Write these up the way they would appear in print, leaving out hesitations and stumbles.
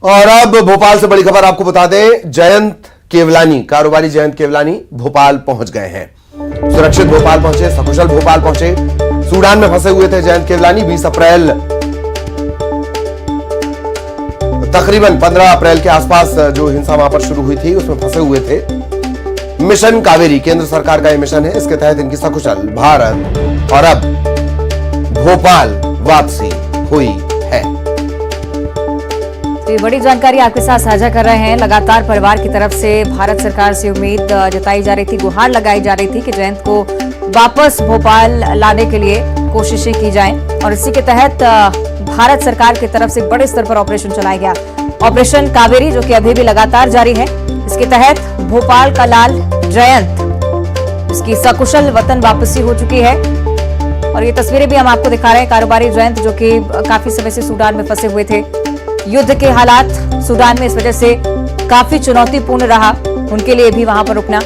और अब भोपाल से बड़ी खबर आपको बता दें, जयंत केवलानी, कारोबारी जयंत केवलानी भोपाल पहुंच गए हैं। सुरक्षित भोपाल पहुंचे, सकुशल भोपाल पहुंचे। सूडान में फंसे हुए थे जयंत केवलानी। 20 अप्रैल, तकरीबन 15 अप्रैल के आसपास जो हिंसा वहां पर शुरू हुई थी उसमें फंसे हुए थे। मिशन कावेरी केंद्र सरकार का यह मिशन है, इसके तहत इनकी सकुशल भारत और अब भोपाल वापसी हुई है। तो ये बड़ी जानकारी आपके साथ साझा कर रहे हैं। लगातार परिवार की तरफ से भारत सरकार से उम्मीद जताई जा रही थी, गुहार लगाई जा रही थी कि जयंत को वापस भोपाल लाने के लिए कोशिशें की जाएं और इसी के तहत भारत सरकार की तरफ से बड़े स्तर पर ऑपरेशन चलाया गया, ऑपरेशन कावेरी, जो कि अभी भी लगातार जारी है। इसके तहत भोपाल का लाल जयंत, इसकी सकुशल वतन वापसी हो चुकी है और ये तस्वीरें भी हम आपको दिखा रहे हैं। कारोबारी जयंत जो कि काफी समय से सूडान में फंसे हुए थे। युद्ध के हालात सूडान में इस वजह से काफी चुनौतीपूर्ण रहा उनके लिए भी वहां पर रुकना,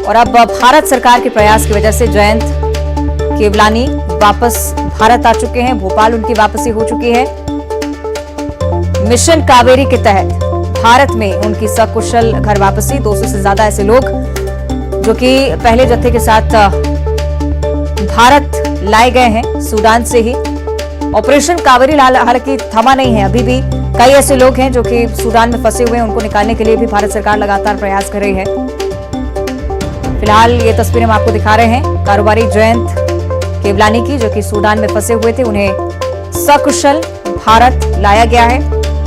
और अब भारत सरकार के प्रयास की वजह से जयंत केवलानी वापस भारत आ चुके हैं। भोपाल उनकी वापसी हो चुकी है। मिशन कावेरी के तहत भारत में उनकी सकुशल घर वापसी। 200 से ज्यादा ऐसे लोग जो कि पहले जत्थे के साथ भारत लाए गए हैं सूडान से ही। ऑपरेशन कावेरी हालांकि थमा नहीं है, अभी भी कई ऐसे लोग हैं जो कि सूडान में फंसे हुए हैं, उनको निकालने के लिए भी भारत सरकार लगातार प्रयास कर रही है। फिलहाल ये तस्वीरें हम आपको दिखा रहे हैं कारोबारी जयंत केवलानी की, जो कि सूडान में फंसे हुए थे। उन्हें सकुशल भारत लाया गया है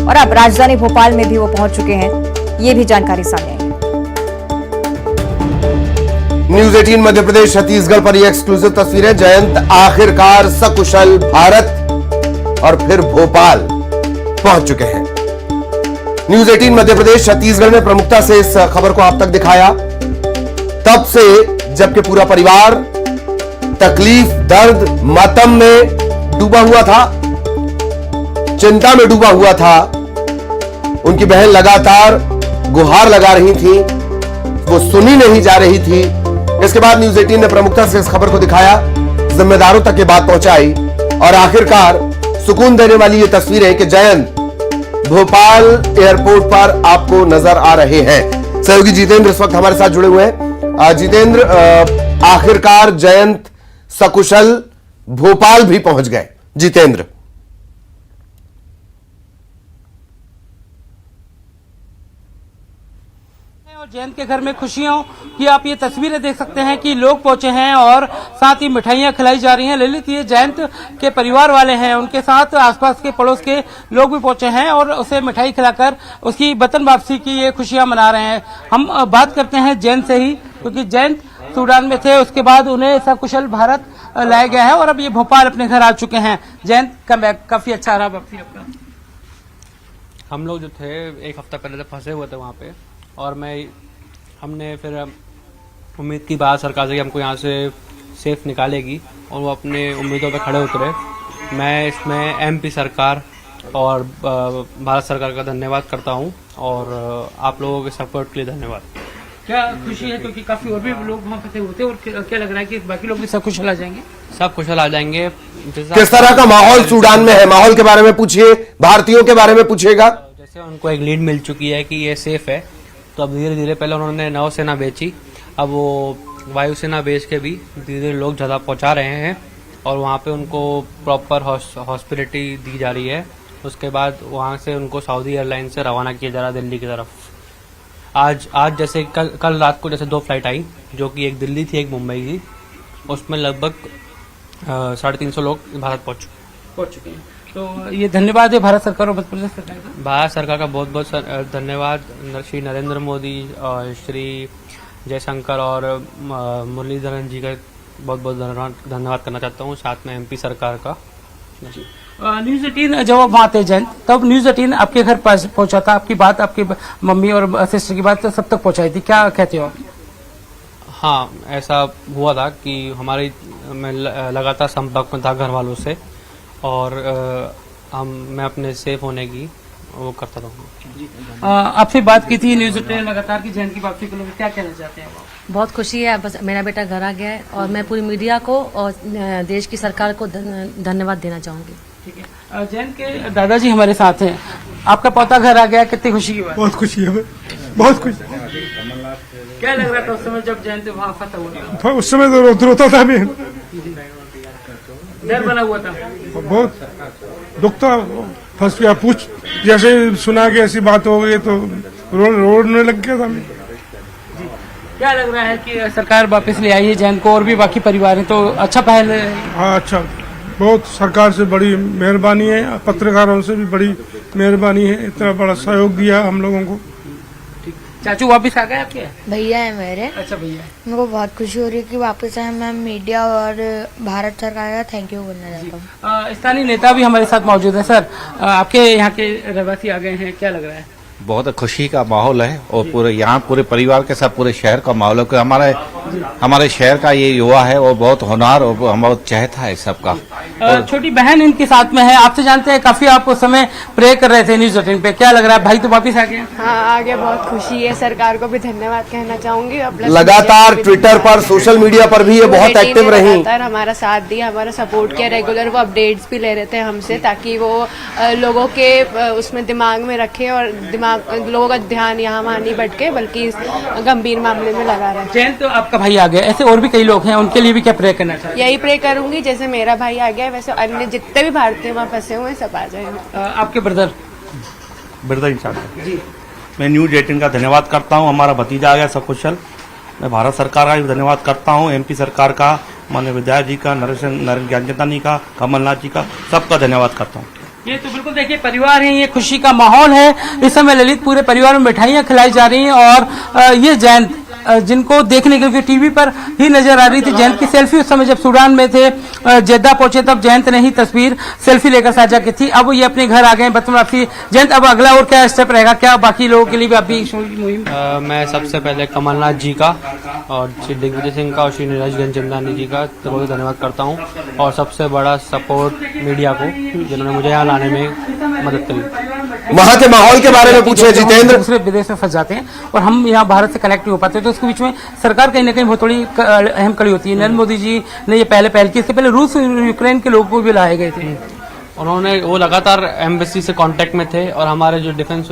और अब राजधानी भोपाल में भी वो पहुंच चुके हैं। ये भी जानकारी सामने आई है। न्यूज 18 मध्य प्रदेश छत्तीसगढ़ पर ये एक्सक्लूसिव तस्वीरें। जयंत आखिरकार सकुशल भारत और फिर भोपाल पहुंच चुके हैं। न्यूज 18 मध्य प्रदेश छत्तीसगढ़ ने प्रमुखता से इस खबर को आप तक दिखाया, तब से जबकि पूरा परिवार तकलीफ, दर्द, मातम में डूबा हुआ था, चिंता में डूबा हुआ था। उनकी बहन लगातार गुहार लगा रही थी, वो सुनी नहीं जा रही थी। इसके बाद न्यूज 18 ने प्रमुखता से इस खबर को दिखाया, जिम्मेदारों तक ये बात पहुंचाई और आखिरकार सुकून देने वाली ये तस्वीरें कि जयंत भोपाल एयरपोर्ट पर आपको नजर आ रहे हैं। सहयोगी जितेंद्र इस वक्त हमारे साथ जुड़े हुए हैं। जितेंद्र, आखिरकार जयंत सकुशल भोपाल भी पहुंच गए। जितेंद्र, जयंत के घर में खुशियों की आप ये तस्वीरें देख सकते हैं कि लोग पहुंचे हैं और साथ ही मिठाइयां खिलाई जा रही हैं। ललित, ये जयंत के परिवार वाले हैं, उनके साथ आसपास के पड़ोस के लोग भी पहुंचे हैं और उसे मिठाई खिलाकर उसकी वतन वापसी की ये खुशियां मना रहे हैं। हम बात करते हैं जयंत से ही, क्योंकि जयंत सूडान में थे, उसके बाद उन्हें सकुशल भारत लाया गया है और अब ये भोपाल अपने घर आ चुके हैं। जयंत का काफी अच्छा रहा वापसी आपका। हम लोग जो थे एक हफ्ता पहले फंसे हुए थे वहाँ पे, और हमने फिर उम्मीद की बात सरकार से कि हमको यहाँ से सेफ निकालेगी और वो अपने उम्मीदों पे खड़े उतरे। मैं इसमें एमपी सरकार और भारत सरकार का धन्यवाद करता हूँ और आप लोगों के सपोर्ट के लिए धन्यवाद। क्या खुशी है, क्योंकि काफी और भी लोग वहाँ फंसे होते और क्या लग रहा है कि बाकी लोग भी सब कुशल आ जाएंगे? सब कुशल आ जाएंगे। किस तरह का माहौल सूडान में है? माहौल के बारे में पूछिए, भारतीयों के बारे में पूछिएगा। जैसे उनको एक लीड मिल चुकी है कि ये सेफ है, तो अब धीरे धीरे, पहले उन्होंने नौसेना बेची, अब वो वायुसेना बेच के भी धीरे धीरे लोग ज़्यादा पहुंचा रहे हैं और वहाँ पे उनको प्रॉपर हॉस्पिटलिटी दी जा रही है। उसके बाद वहाँ से उनको सऊदी एयरलाइन से रवाना किया जा रहा है दिल्ली की तरफ। आज जैसे कल रात को जैसे 2 फ्लाइट आई, जो कि एक दिल्ली थी, एक मुंबई थी, उसमें लगभग 350 लोग भारत पहुँच चुके हैं। तो ये धन्यवाद है भारत सरकार और मध्य प्रदेश सरकार का। भारत सरकार का बहुत बहुत धन्यवाद। श्री नरेंद्र मोदी और श्री जयशंकर और मुरलीधरन जी का बहुत बहुत धन्यवाद करना चाहता हूँ, साथ में एमपी सरकार का। न्यूज 18 जब वहाँ थे जयंत, तब न्यूज 18 आपके घर पहुंचा था, आपकी बात आपकी मम्मी और सिस्टर की बात सब तक पहुंचाई थी, क्या कहते हो आप? हाँ, ऐसा हुआ था कि मैं लगातार संपर्क में था घर वालों से और मैं अपने सेफ होने की वो करता रहूँगा। आपसे बात की थी न्यूज 18 लगातार की जयंत की वापसी को लेकर, क्या कहना चाहते हैं आप? बहुत खुशी है, बस मेरा बेटा घर आ गया है और मैं पूरी मीडिया को और देश की सरकार को धन्यवाद देना चाहूँगी। ठीक है, जयंत के दादाजी हमारे साथ हैं। आपका पोता घर आ गया, कितनी खुशी की बात। बहुत खुशी है हमें, बहुत खुशी। क्या लग रहा था उस समय जब जयंत वहाँ फंसा हुआ? उस समय तो रोता था मैं, डर बना हुआ था, बहुत दुख था, फंस गया। पूछ जैसे सुना कि ऐसी बात हो गई तो रोने लग गया था मैं। क्या लग रहा है कि सरकार वापस ले आई है जयंत को और भी बाकी परिवार है, तो अच्छा पहल है। हाँ अच्छा, बहुत सरकार से बड़ी मेहरबानी है, पत्रकारों से भी बड़ी मेहरबानी है, इतना बड़ा सहयोग दिया हम लोगों को। चाचू वापस आ गए आपके? भैया है मेरे। अच्छा भैया, मेरे को बहुत खुशी हो रही है कि वापस आए। मैं मीडिया और भारत सरकार का थैंक यू करना चाहता हूँ। स्थानीय नेता भी हमारे साथ मौजूद है। सर, आपके यहाँ के रहवासी आ गए हैं, क्या लग रहा है? बहुत खुशी का माहौल है और पूरे यहाँ पूरे परिवार के साथ पूरे शहर का माहौल है, क्योंकि हमारे शहर का ये युवा है और बहुत होनहार और हम बहुत चाहता है सबका। छोटी बहन इनके साथ में है, आपसे जानते हैं काफी आप उस समय प्रे कर रहे थे न्यूज 18 पे, क्या लग रहा है? भाई तो वापिस आ गए। हाँ, आगे बहुत खुशी है, सरकार को भी धन्यवाद कहना चाहूंगी। लगातार ट्विटर पर, सोशल मीडिया पर भी ये बहुत एक्टिव रही, लगातार हमारा साथ दिया, हमारा सपोर्ट किया, रेगुलर वो अपडेट्स भी ले रहे थे हमसे, ताकि वो लोगों के उसमें दिमाग में रखे और लोगों का ध्यान यहाँ वहाँ नहीं भटके, बल्कि इस गंभीर मामले में लगा रहे। जयंत तो आपका भाई आ गया, ऐसे और भी कई लोग हैं, उनके लिए भी क्या प्रे करना चाहिए? यही प्रे करूंगी, जैसे मेरा भाई आ गया वैसे अन्य जितने भी भारतीय वहाँ फंसे हुए हैं सब आ जाए। आपके ब्रदर इंचार्ज जी, मैं न्यूज 18 का धन्यवाद करता हूँ। हमारा भतीजा आ गया सकुशल। मैं भारत सरकार का भी धन्यवाद करता हूँ, MP सरकार का, माननीय विधायक जी का, नरेंद्र ज्ञानचंदानी का, कमलनाथ जी का, सबका धन्यवाद करता हूँ। ये तो बिल्कुल देखिए परिवार है, ये खुशी का माहौल है इस समय। ललित, पूरे परिवार में मिठाइयाँ खिलाई जा रही हैं और ये जयंत जिनको देखने के लिए टीवी पर ही नजर आ रही थी, जयंत की सेल्फी उस समय जब सूडान में थे, जेद्दा पहुंचे, तब जयंत ने ही तस्वीर सेल्फी लेकर साझा की थी। अब ये अपने घर आ गए बतन वापसी। जयंत, अब अगला और क्या स्टेप रहेगा, क्या बाकी लोगों के लिए भी अभी मुहिम? मैं सबसे पहले कमलनाथ जी का और श्री दिग्विजय सिंह का और श्री नीरज ज्ञानचंदानी जी का बहुत धन्यवाद करता हूँ, और सबसे बड़ा सपोर्ट मीडिया को, जिन्होंने मुझे यहाँ लाने में मदद करी। वहां के माहौल के बारे में पूछे जितेंद्र। दूसरे विदेश में फंस जाते हैं और हम यहाँ भारत से कनेक्ट नहीं हो पाते, तो उसके बीच में सरकार कहीं ना कहीं बहुत थोड़ी अहम कड़ी होती है। नरेंद्र मोदी जी ने ये पहल की, इससे पहले रूस यूक्रेन के लोगों को भी लाए गए थे। उन्होंने वो लगातार एम्बेसी से कांटेक्ट में थे, और हमारे जो डिफेंस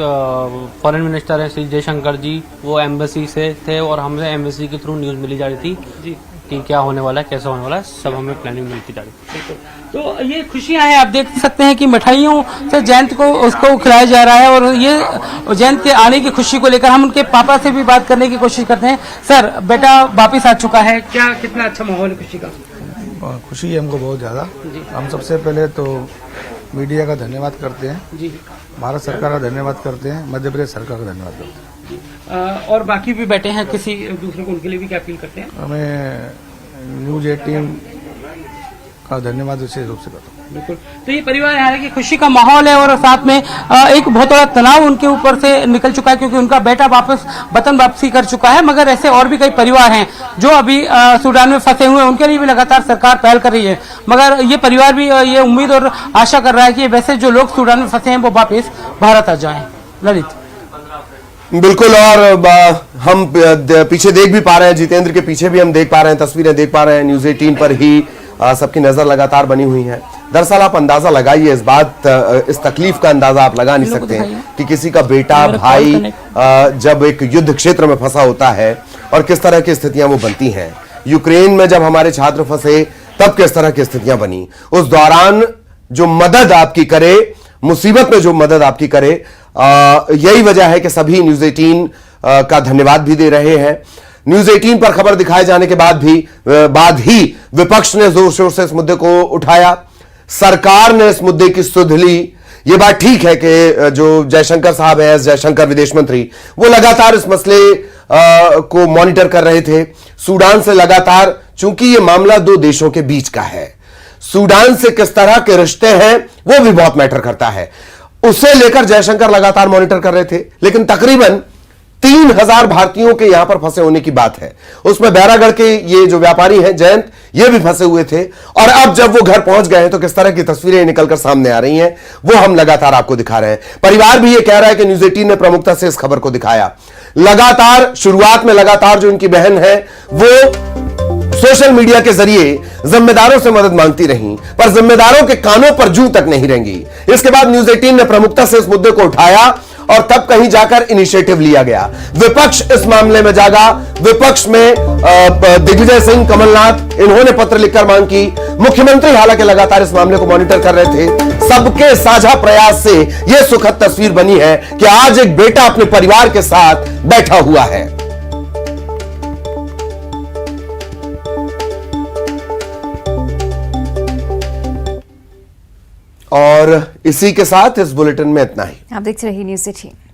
फॉरेन मिनिस्टर है श्री जयशंकर जी, वो एम्बेसी से थे और हमें एम्बेसी के थ्रू न्यूज मिली जा रही थी जी कि क्या होने वाला है, कैसे होने वाला है, सब हमें प्लानिंग मिलती जा रही थी। तो ये खुशियां हैं, आप देख सकते हैं कि मिठाइयों से जयंत को उसको खिलाया जा रहा है, और ये जयंत के आने की खुशी को लेकर हम उनके पापा से भी बात करने की कोशिश करते हैं। सर, बेटा वापिस आ चुका है, क्या कितना अच्छा माहौल है खुशी का? खुशी है हमको बहुत ज़्यादा। हम सबसे पहले तो मीडिया का धन्यवाद करते हैं जी, भारत सरकार का धन्यवाद करते हैं, मध्य प्रदेश सरकार का धन्यवाद करते हैं। और बाकी भी बैठे हैं किसी दूसरे को, उनके लिए भी क्या अपील करते हैं? हमें न्यूज 18 का धन्यवाद विशेष रूप से करता हूँ। बिल्कुल, तो ये परिवार है कि खुशी का माहौल है, और साथ में एक बहुत बड़ा तनाव उनके ऊपर से निकल चुका है, क्योंकि उनका बेटा वापस वतन वापसी कर चुका है। मगर ऐसे और भी कई परिवार हैं जो अभी सूडान में फंसे हुए हैं, उनके लिए भी लगातार सरकार पहल कर रही है। मगर ये परिवार भी ये उम्मीद और आशा कर रहा है कि वैसे जो लोग सूडान में फंसे हैं वो वापस भारत आ जाएं। ललित, बिल्कुल, और हम पीछे देख भी पा रहे हैं, जितेंद्र के पीछे भी हम देख पा रहे हैं, तस्वीरें देख पा रहे हैं, न्यूज 18 पर ही सबकी नजर लगातार बनी हुई है। दरअसल आप अंदाजा लगाइए, इस तकलीफ का अंदाजा आप लगा नहीं सकते हैं कि किसी का बेटा, भाई जब एक युद्ध क्षेत्र में फंसा होता है और किस तरह की स्थितियां वो बनती हैं। यूक्रेन में जब हमारे छात्र फंसे तब किस तरह की स्थितियां बनी, उस दौरान जो मदद आपकी करे, मुसीबत में जो मदद आपकी करे, यही वजह है कि सभी न्यूज 18 का धन्यवाद भी दे रहे हैं। न्यूज 18 पर खबर दिखाए जाने के बाद ही विपक्ष ने जोर शोर से इस मुद्दे को उठाया, सरकार ने इस मुद्दे की सुध ली। ये बात ठीक है कि जो जयशंकर साहब है, जयशंकर विदेश मंत्री, वो लगातार इस मसले को मॉनिटर कर रहे थे। सूडान से लगातार, चूंकि ये मामला दो देशों के बीच का है, सूडान से किस तरह के रिश्ते हैं वो भी बहुत मैटर करता है, उसे लेकर जयशंकर लगातार मॉनिटर कर रहे थे। लेकिन तकरीबन 3000 भारतीयों के यहां पर फंसे होने की बात है, उसमें बैरागढ़ के ये जो व्यापारी हैं जयंत, ये भी फंसे हुए थे, और अब जब वो घर पहुंच गए हैं तो किस तरह की तस्वीरें निकलकर सामने आ रही हैं वो हम लगातार आपको दिखा रहे हैं। परिवार भी ये कह रहा है कि न्यूज 18 ने प्रमुखता से इस खबर को दिखाया। लगातार शुरुआत में लगातार जो उनकी बहन है वो सोशल मीडिया के जरिए जिम्मेदारों से मदद मांगती रहीं, पर जिम्मेदारों के कानों पर जूं तक नहीं रेंगी। इसके बाद न्यूज 18 ने प्रमुखता से इस मुद्दे को उठाया और तब कहीं जाकर इनिशिएटिव लिया गया। विपक्ष इस मामले में जागा। विपक्ष में दिग्विजय सिंह, कमलनाथ, इन्होंने पत्र लिखकर मांग की। मुख्यमंत्री हालांकि लगातार इस मामले को मॉनिटर कर रहे थे। सबके साझा प्रयास से यह सुखद तस्वीर बनी है कि आज एक बेटा अपने परिवार के साथ बैठा हुआ है। और इसी के साथ इस बुलेटिन में इतना ही। आप देखते रहिए न्यूज़ 18।